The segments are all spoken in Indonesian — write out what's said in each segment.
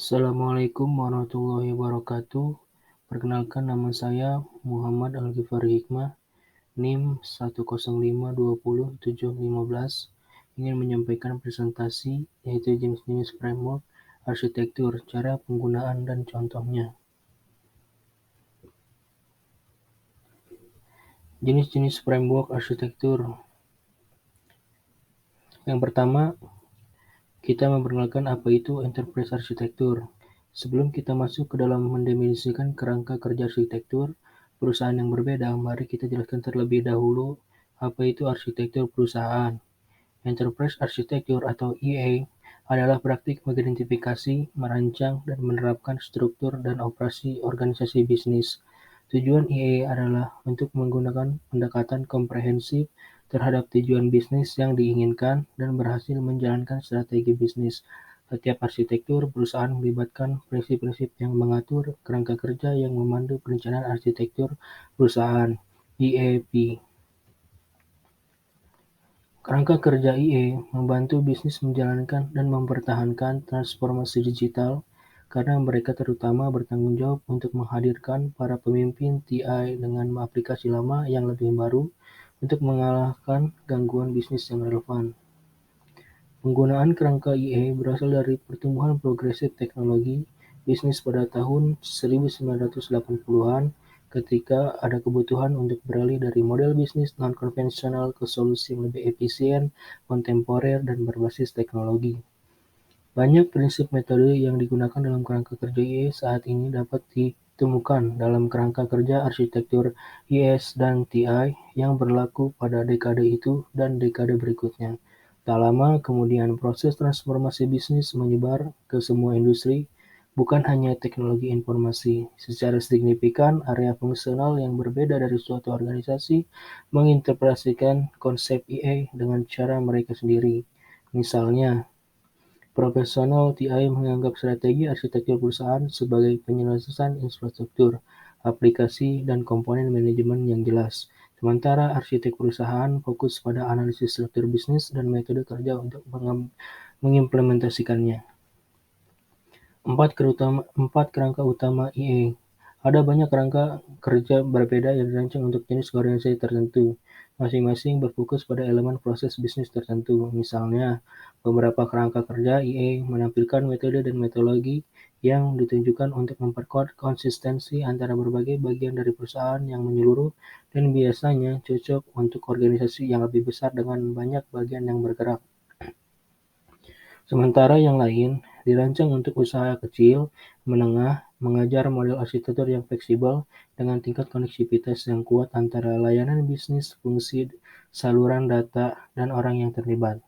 Assalamualaikum warahmatullahi wabarakatuh. Perkenalkan, nama saya Muhammad Al-Ghifari Hikmah, NIM 105207015, ingin menyampaikan presentasi yaitu jenis-jenis framework arsitektur, cara penggunaan dan contohnya. Jenis-jenis framework arsitektur. Yang pertama, kita memperkenalkan apa itu enterprise arsitektur. Sebelum kita masuk ke dalam mendefinisikan kerangka kerja arsitektur perusahaan yang berbeda, mari kita jelaskan terlebih dahulu apa itu arsitektur perusahaan. Enterprise arsitektur atau EA adalah praktik mengidentifikasi, merancang, dan menerapkan struktur dan operasi organisasi bisnis. Tujuan EA adalah untuk menggunakan pendekatan komprehensif terhadap tujuan bisnis yang diinginkan dan berhasil menjalankan strategi bisnis. Setiap arsitektur perusahaan melibatkan prinsip-prinsip yang mengatur kerangka kerja yang memandu perencanaan arsitektur perusahaan (EAP). Kerangka kerja EA membantu bisnis menjalankan dan mempertahankan transformasi digital karena mereka terutama bertanggung jawab untuk menghadirkan para pemimpin TI dengan aplikasi lama yang lebih baru untuk mengalahkan gangguan bisnis yang relevan. Penggunaan kerangka EA berasal dari pertumbuhan progresif teknologi bisnis pada tahun 1980-an ketika ada kebutuhan untuk beralih dari model bisnis non-konvensional ke solusi yang lebih efisien, kontemporer, dan berbasis teknologi. Banyak prinsip metode yang digunakan dalam kerangka kerja EA saat ini dapat ditemukan dalam kerangka kerja arsitektur IS dan TI yang berlaku pada dekade itu dan dekade berikutnya. Tak lama kemudian, proses transformasi bisnis menyebar ke semua industri, bukan hanya teknologi informasi. Secara signifikan, area fungsional yang berbeda dari suatu organisasi menginterpretasikan konsep EA dengan cara mereka sendiri. Misalnya, profesional TI menganggap strategi arsitektur perusahaan sebagai penyelesaian infrastruktur, aplikasi, dan komponen manajemen yang jelas. Sementara arsitek perusahaan fokus pada analisis struktur bisnis dan metode kerja untuk mengimplementasikannya. Empat kerangka utama EA. Ada banyak kerangka kerja berbeda yang dirancang untuk jenis organisasi tertentu. Masing-masing berfokus pada elemen proses bisnis tertentu. Misalnya, beberapa kerangka kerja EA menampilkan metode dan metodologi yang ditujukan untuk memperkuat konsistensi antara berbagai bagian dari perusahaan yang menyeluruh dan biasanya cocok untuk organisasi yang lebih besar dengan banyak bagian yang bergerak. Sementara yang lain dirancang untuk usaha kecil, menengah, mengajar model arsitektur yang fleksibel dengan tingkat koneksivitas yang kuat antara layanan bisnis, fungsi, saluran data, dan orang yang terlibat.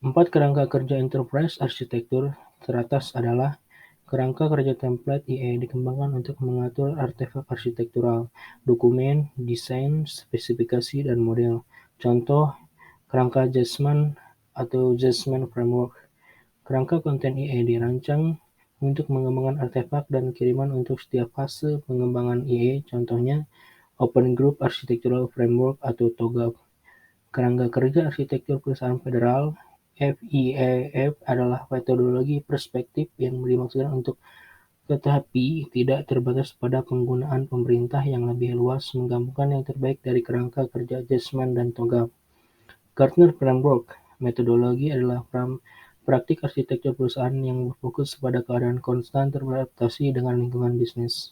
4 kerangka kerja enterprise arsitektur teratas adalah kerangka kerja template EA dikembangkan untuk mengatur artefak arsitektural, dokumen, desain, spesifikasi, dan model. Contoh, kerangka Jasmine atau Jasmine Framework. Kerangka konten EA dirancang untuk mengembangkan artefak dan kiriman untuk setiap fase pengembangan EA, contohnya Open Group Architectural Framework atau TOGAF. Kerangka kerja arsitektur perusahaan federal FIEF adalah metodologi perspektif yang dimaksudkan untuk tetapi tidak terbatas pada penggunaan pemerintah yang lebih luas menggabungkan yang terbaik dari kerangka kerja Jasmine dan TOGAF. Gartner Framework metodologi adalah praktik arsitektur perusahaan yang berfokus pada keadaan konstan beradaptasi dengan lingkungan bisnis.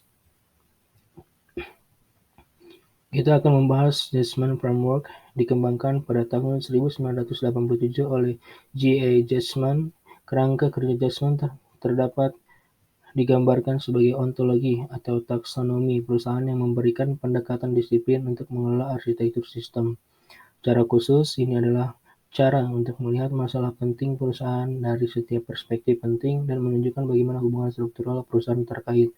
Kita akan membahas Jasmine Framework dikembangkan pada tahun 1987 oleh J.A. Jasmine. Kerangka kerja Jasmine terdapat digambarkan sebagai ontologi atau taksonomi perusahaan yang memberikan pendekatan disiplin untuk mengelola arsitektur sistem. Secara khusus, ini adalah cara untuk melihat masalah penting perusahaan dari setiap perspektif penting dan menunjukkan bagaimana hubungan struktural perusahaan terkait.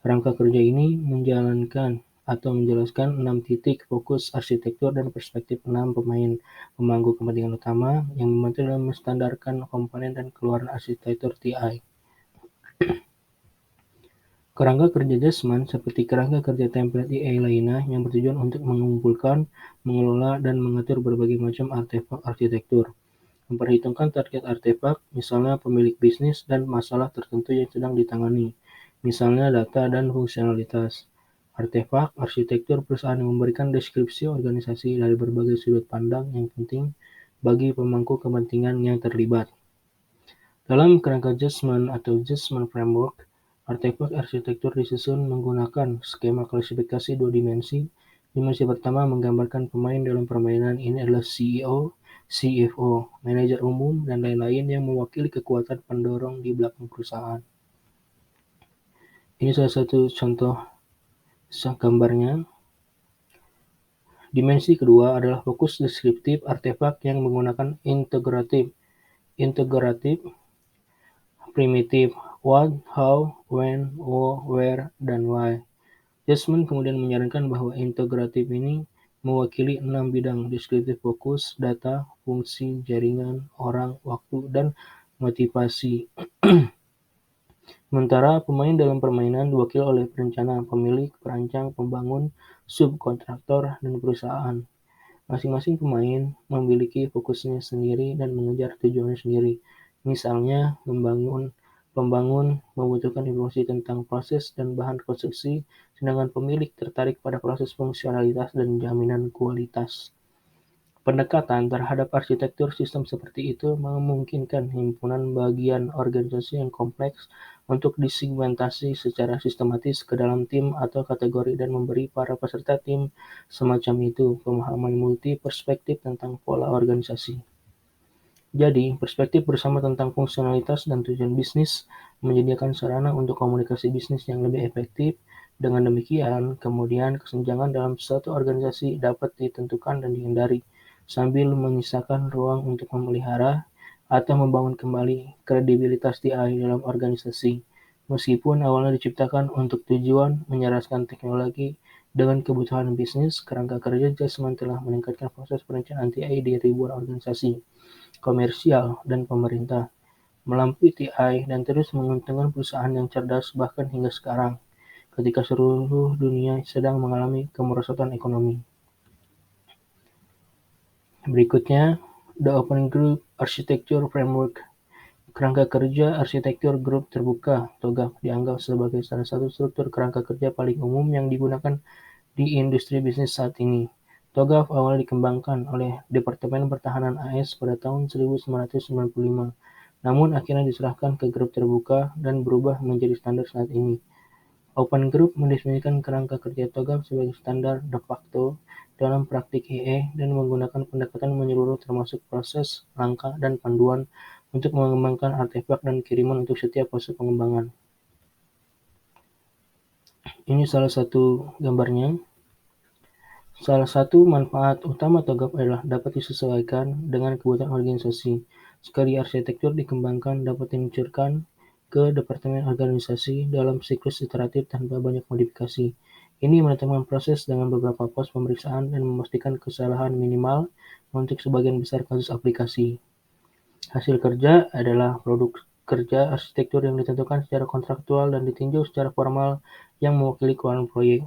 Kerangka kerja ini menjalankan atau menjelaskan 6 titik fokus arsitektur dan perspektif 6 pemain pemangku kepentingan utama yang membantu dalam menstandarkan komponen dan keluaran arsitektur TI. Kerangka kerja Jasmine seperti kerangka kerja template EA lainnya yang bertujuan untuk mengumpulkan, mengelola, dan mengatur berbagai macam artefak arsitektur. memperhitungkan target artefak, misalnya pemilik bisnis dan masalah tertentu yang sedang ditangani, misalnya data dan fungsionalitas. Artefak, arsitektur perusahaan yang memberikan deskripsi organisasi dari berbagai sudut pandang yang penting bagi pemangku kepentingan yang terlibat. Dalam kerangka Judgment atau Judgment Framework, artefak arsitektur disusun menggunakan skema klasifikasi dua dimensi. Dimensi pertama menggambarkan pemain dalam permainan, ini adalah CEO, CFO, manajer umum, dan lain-lain yang mewakili kekuatan pendorong di belakang perusahaan. Ini salah satu contoh gambarnya. Dimensi kedua adalah fokus deskriptif artefak yang menggunakan integratif, primitif, what, how, when, where, dan why. Jasmine kemudian menyarankan bahwa integratif ini mewakili 6 bidang: deskriptif fokus, data, fungsi, jaringan, orang, waktu, dan motivasi. Sementara pemain dalam permainan diwakili oleh perencana, pemilik, perancang, pembangun, subkontraktor, dan perusahaan. Masing-masing pemain memiliki fokusnya sendiri dan mengejar tujuannya sendiri. Misalnya, pembangun membutuhkan informasi tentang proses dan bahan konstruksi, sedangkan pemilik tertarik pada proses fungsionalitas dan jaminan kualitas. Pendekatan terhadap arsitektur sistem seperti itu memungkinkan himpunan bagian organisasi yang kompleks untuk disegmentasi secara sistematis ke dalam tim atau kategori dan memberi para peserta tim semacam itu pemahaman multi perspektif tentang pola organisasi. Jadi, perspektif bersama tentang fungsionalitas dan tujuan bisnis menyediakan sarana untuk komunikasi bisnis yang lebih efektif. Dengan demikian, kemudian kesenjangan dalam suatu organisasi dapat ditentukan dan dihindari, sambil menyisakan ruang untuk memelihara atau membangun kembali kredibilitas TI dalam organisasi. Meskipun awalnya diciptakan untuk tujuan menyeraskan teknologi dengan kebutuhan bisnis, kerangka kerja Jasmine telah meningkatkan proses perencanaan TI di ribuan organisasi komersial dan pemerintah, melampaui TI dan terus menguntungkan perusahaan yang cerdas bahkan hingga sekarang, ketika seluruh dunia sedang mengalami kemerosotan ekonomi. Berikutnya, The Open Group Architecture Framework. Kerangka kerja arsitektur grup terbuka (TOGAF) dianggap sebagai salah satu struktur kerangka kerja paling umum yang digunakan di industri bisnis saat ini. TOGAF awalnya dikembangkan oleh Departemen Pertahanan AS pada tahun 1995, namun akhirnya diserahkan ke grup terbuka dan berubah menjadi standar saat ini. Open Group mendefinisikan kerangka kerja TOGAF sebagai standar de facto dalam praktik EE dan menggunakan pendekatan menyeluruh termasuk proses, langkah, dan panduan untuk mengembangkan artefak dan kiriman untuk setiap fase pengembangan. Ini salah satu gambarnya. Salah satu manfaat utama TOGAF adalah dapat disesuaikan dengan kebutuhan organisasi. Sekali arsitektur dikembangkan, dapat diluncurkan ke departemen organisasi dalam siklus iteratif tanpa banyak modifikasi. Ini menetapkan proses dengan beberapa pos pemeriksaan dan memastikan kesalahan minimal untuk sebagian besar kasus aplikasi. Hasil kerja adalah produk kerja arsitektur yang ditentukan secara kontraktual dan ditinjau secara formal yang mewakili keuangan proyek.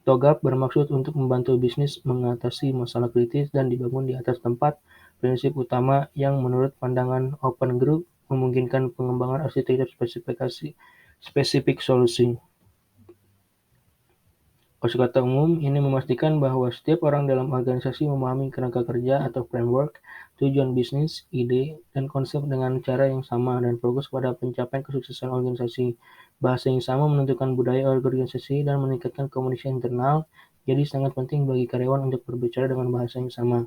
TOGAF bermaksud untuk membantu bisnis mengatasi masalah kritis dan dibangun di atas tempat prinsip utama yang menurut pandangan Open Group memungkinkan pengembangan arsitektur spesifik solusi. Kosakata umum ini memastikan bahwa setiap orang dalam organisasi memahami kerangka kerja atau framework, tujuan bisnis, ide, dan konsep dengan cara yang sama dan fokus pada pencapaian kesuksesan organisasi. Bahasa yang sama menentukan budaya organisasi dan meningkatkan komunikasi internal, jadi sangat penting bagi karyawan untuk berbicara dengan bahasa yang sama.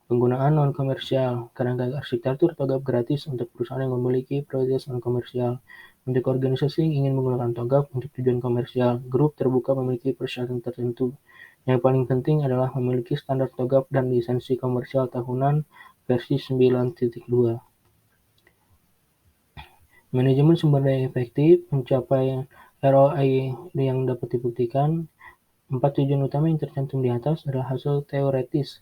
Penggunaan non-komersial. Kerangka arsitektur TOGAF gratis untuk perusahaan yang memiliki prioritas non-komersial. Untuk organisasi yang ingin menggunakan TOGAF untuk tujuan komersial, grup terbuka memiliki persyaratan tertentu. Yang paling penting adalah memiliki standar TOGAF dan lisensi komersial tahunan versi 9.2. Manajemen sumber daya efektif, mencapai ROI yang dapat dibuktikan. 4 tujuan utama yang tercantum di atas adalah hasil teoretis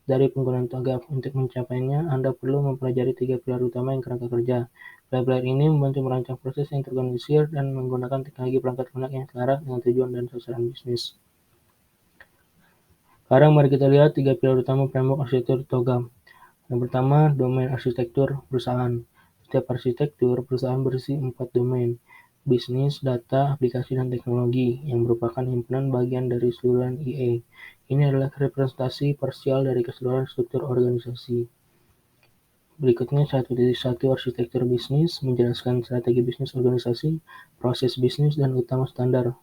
dari penggunaan TOGAF. Untuk mencapainya, Anda perlu mempelajari 3 pilar utama yang kerangka kerja. Pilar ini membantu merancang proses yang terorganisir dan menggunakan teknologi perangkat lunak yang selaras dengan tujuan dan sasaran bisnis. Sekarang mari kita lihat 3 pilar utama framework arsitektur TOGAF. Yang pertama, domain arsitektur perusahaan. Setiap arsitektur perusahaan berisi 4 domain: bisnis, data, aplikasi, dan teknologi, yang merupakan himpunan bagian dari keseluruhan EA. Ini adalah representasi parsial dari keseluruhan struktur organisasi. Berikutnya 1.1 arsitektur bisnis menjelaskan strategi bisnis organisasi, proses bisnis, dan utama standar.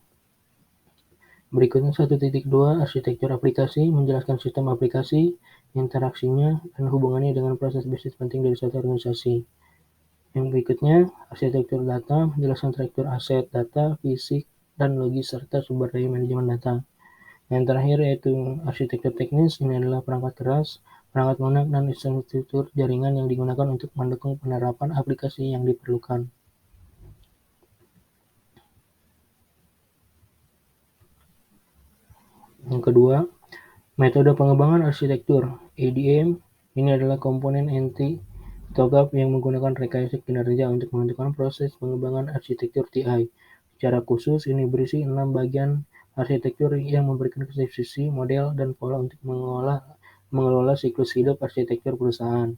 Berikutnya 1.2 arsitektur aplikasi menjelaskan sistem aplikasi, interaksinya, dan hubungannya dengan proses bisnis penting dari suatu organisasi. Yang berikutnya arsitektur data menjelaskan struktur aset, data, fisik, dan logis, serta sumber daya manajemen data. Yang terakhir yaitu arsitektur teknis. Ini adalah perangkat keras, perangkat lunak, dan infrastruktur jaringan yang digunakan untuk mendukung penerapan aplikasi yang diperlukan. Yang kedua, metode pengembangan arsitektur (ADM). Ini adalah komponen inti TOGAF yang menggunakan rekayasa kinerja untuk menentukan proses pengembangan arsitektur TI. Secara khusus, ini berisi 6 bagian arsitektur yang memberikan sisi, model, dan pola untuk mengelola siklus hidup arsitektur perusahaan.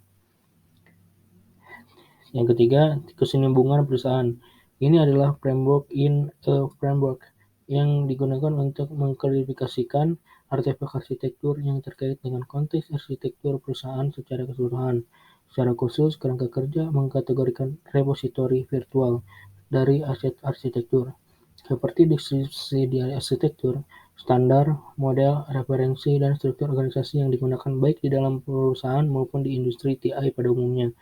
Yang ketiga, kesinambungan perusahaan. Ini adalah framework in a framework yang digunakan untuk mengklasifikasikan artefak arsitektur yang terkait dengan konteks arsitektur perusahaan secara keseluruhan. Secara khusus, kerangka kerja mengkategorikan repositori virtual dari aset arsitektur, seperti deskripsi di arsitektur, standar, model, referensi, dan struktur organisasi yang digunakan baik di dalam perusahaan maupun di industri TI pada umumnya.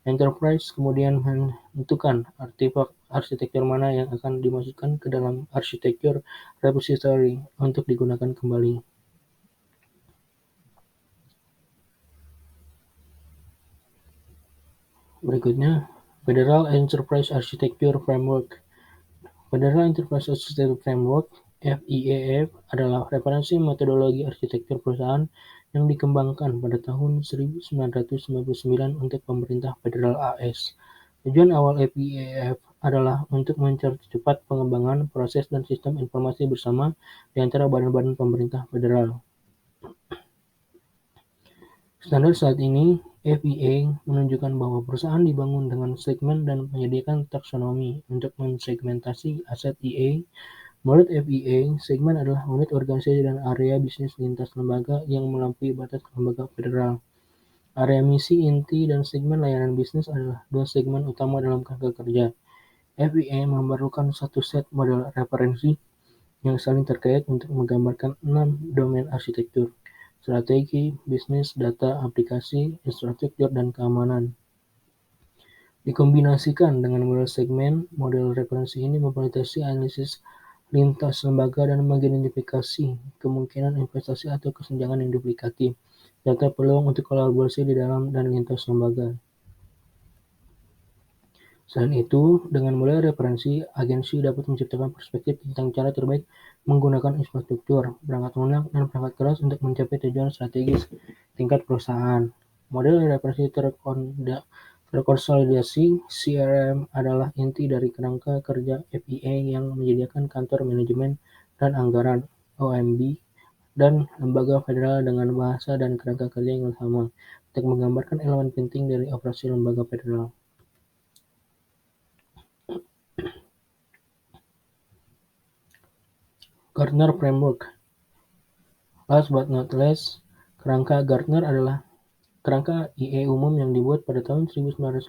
Enterprise kemudian menentukan artefak arsitektur mana yang akan dimasukkan ke dalam arsitektur repository untuk digunakan kembali. Berikutnya, Federal Enterprise Architecture Framework. Federal Enterprise Architecture Framework (FEAF) adalah referensi metodologi arsitektur perusahaan yang dikembangkan pada tahun 1999 untuk pemerintah federal AS. Tujuan awal FEAF adalah untuk mempercepat pengembangan proses dan sistem informasi bersama di antara badan-badan pemerintah federal. Standar saat ini, FEA menunjukkan bahwa perusahaan dibangun dengan segmen dan menyediakan taksonomi untuk mensegmentasi aset EA. Menurut FEA, segmen adalah unit organisasi dan area bisnis lintas lembaga yang melampaui batas lembaga federal. Area misi inti dan segmen layanan bisnis adalah dua segmen utama dalam kerangka kerja. FEA memerlukan satu set model referensi yang saling terkait untuk menggambarkan 6 domain arsitektur: strategi, bisnis, data, aplikasi, infrastruktur, dan keamanan. Dikombinasikan dengan model segmen, model referensi ini memfasilitasi analisis lintas lembaga dan mengidentifikasi kemungkinan investasi atau kesenjangan yang duplikatif, serta peluang untuk kolaborasi di dalam dan lintas lembaga. Selain itu, dengan model referensi, agensi dapat menciptakan perspektif tentang cara terbaik menggunakan infrastruktur, perangkat lunak, dan perangkat keras untuk mencapai tujuan strategis tingkat perusahaan. Model referensi terkonsolidasi (CRM) adalah inti dari kerangka kerja FEA yang menyediakan kantor manajemen dan anggaran (OMB) dan lembaga federal dengan bahasa dan kerangka kerja yang sama untuk menggambarkan elemen penting dari operasi lembaga federal. Gartner Framework. Last but not least, kerangka Gartner adalah kerangka IE umum yang dibuat pada tahun 1985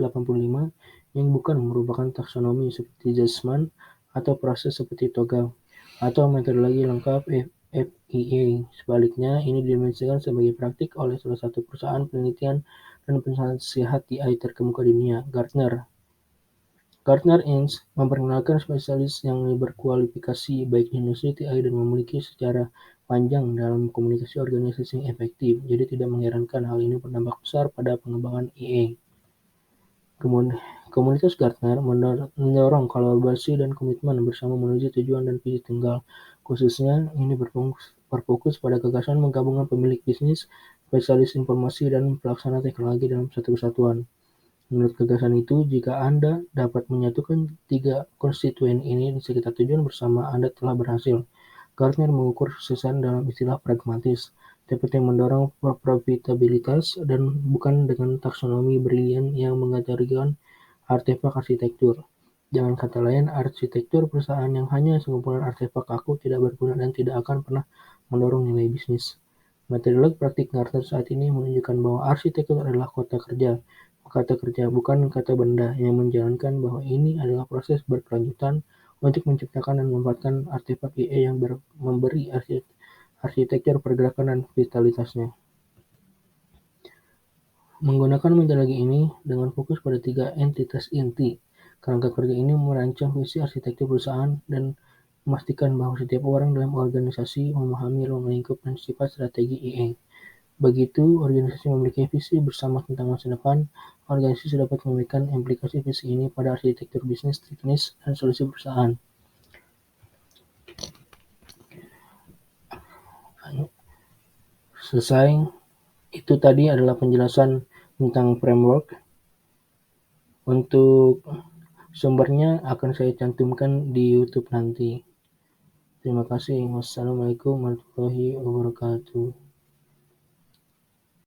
yang bukan merupakan taksonomi seperti Jasman atau proses seperti TOGAF atau metodologi lengkap FEA. Sebaliknya, ini didefinisikan sebagai praktik oleh salah satu perusahaan penelitian dan penasihat TI terkemuka di dunia, Gartner. Gartner Inc. memperkenalkan spesialis yang berkualifikasi baik di industri TI dan memiliki secara panjang dalam komunikasi organisasi yang efektif, jadi tidak mengherankan hal ini berdampak besar pada pengembangan EA. Komunitas Gartner mendorong kolaborasi dan komitmen bersama menuju tujuan dan visi tunggal. Khususnya, ini berfokus pada gagasan menggabungkan pemilik bisnis, spesialis informasi, dan pelaksana teknologi dalam satu kesatuan. Menurut gagasan itu, jika Anda dapat menyatukan 3 konstituen ini di sekitar tujuan bersama, Anda telah berhasil. Gartner mengukur kesuksesan dalam istilah pragmatis, seperti mendorong profitabilitas dan bukan dengan taksonomi brilian yang mengajarkan artefak arsitektur. Dengan kata lain, arsitektur perusahaan yang hanya sekumpulan artefak kaku tidak berguna dan tidak akan pernah mendorong nilai bisnis. Metodologi praktik Gartner saat ini menunjukkan bahwa arsitektur adalah kata kerja, bukan kata benda, yang menjalankan bahwa ini adalah proses berkelanjutan untuk menciptakan dan memanfaatkan artefak IE yang memberi arsitektur pergerakan dan vitalitasnya. Menggunakan metodologi ini dengan fokus pada 3 entitas inti, kerangka kerja ini merancang visi arsitektur perusahaan dan memastikan bahwa setiap orang dalam organisasi memahami ruang lingkup dan sifat strategi IE. Begitu organisasi memiliki visi bersama tentang masa depan, organisasi dapat memberikan implikasi visi ini pada arsitektur bisnis, teknis, dan solusi perusahaan. Selesai. Itu tadi adalah penjelasan tentang framework. Untuk sumbernya akan saya cantumkan di YouTube nanti. Terima kasih. Wassalamualaikum warahmatullahi wabarakatuh.